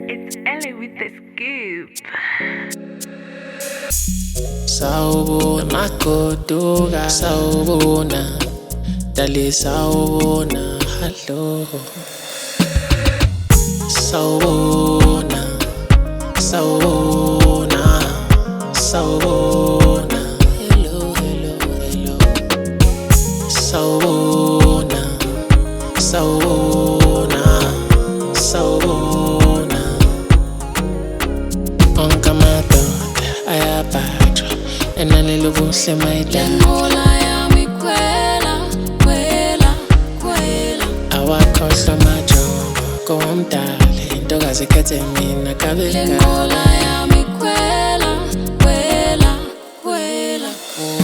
It's Ellie with the scoop. Sawubona magoduka sawubona dali sawubona hello sawubona sawubona sawubona hello sawubona sawubona sawubona onke amadoda ayabhajwa enalelo buhle mayidala awakhohlwa amajongo kowamdala intokazi ikhethe mina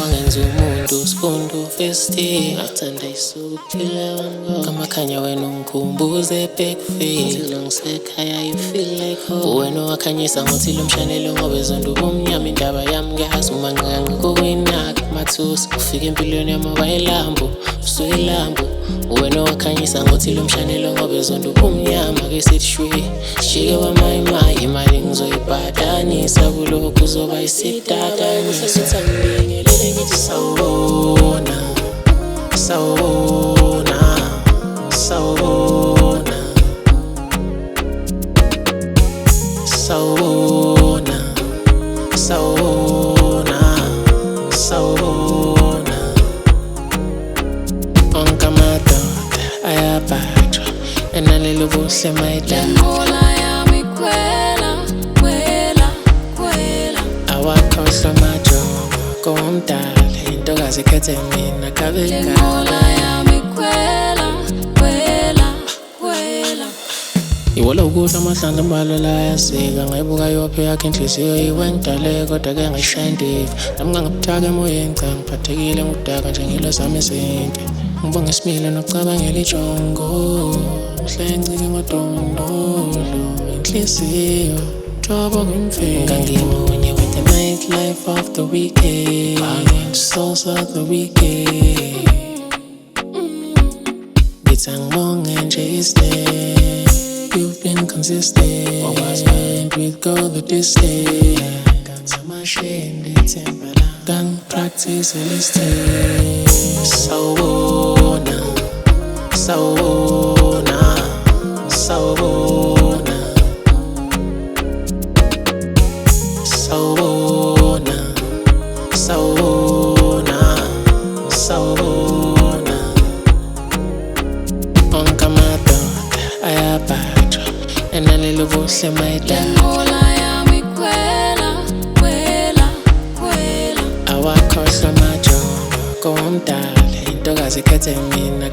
wangenza umuntu sifundu festi athanda isukuphila wango kamakhanya wena ungikhumbuze backface ngisekhaya you feel like home wena wakhanyisa ngothi lo mshanelo ngoba ezonto ubumnyama indaba yami ngiyazi uma ngingangikho kwinaka mathusi ufika empilweni yami wayelambo usuyilambo wena wakhanyisa ngothi lo mshanelo ngoba ezonto ubumnyama ke sithi shwi shike wamayimayi imali ngizoyibhadanisa kulokhu uzoba isidadanisa sithambingelele ngithi sawubona sawubona sawubona sawubona sawubona sawubona onke amadoda ayabhajwa enalelo buhle mayidala awakhohlwa amajongo kowamdala intokazi ikhethe mina iwola ukudla amahlandla ambalwa ayasika ngayibuka yophi yakhe inhliziyo iwengidale kodwa-ke ngayishayindiva nami ngangabuthaka emoyeni cha ngiphathekile ngudaka njengilo zami izimpi ngibonga isimile nokucabangela ijongo ngihle ngicike ngodondolo inhliziyo jobo kwimvelo ngangimunye with the nightlife of the weekend banging souls of the weekend ngithi angibonge nje isine you've been consistent with go the distance nganzamashendi ithembala ngangipractice elistini sawubona sawubona sawubona sawubona sawubona sawubona onke amadoda ayabhajwa enalelo buhle mayidala awakhohlwa amajongo kowamdala intokazi ikhethe mina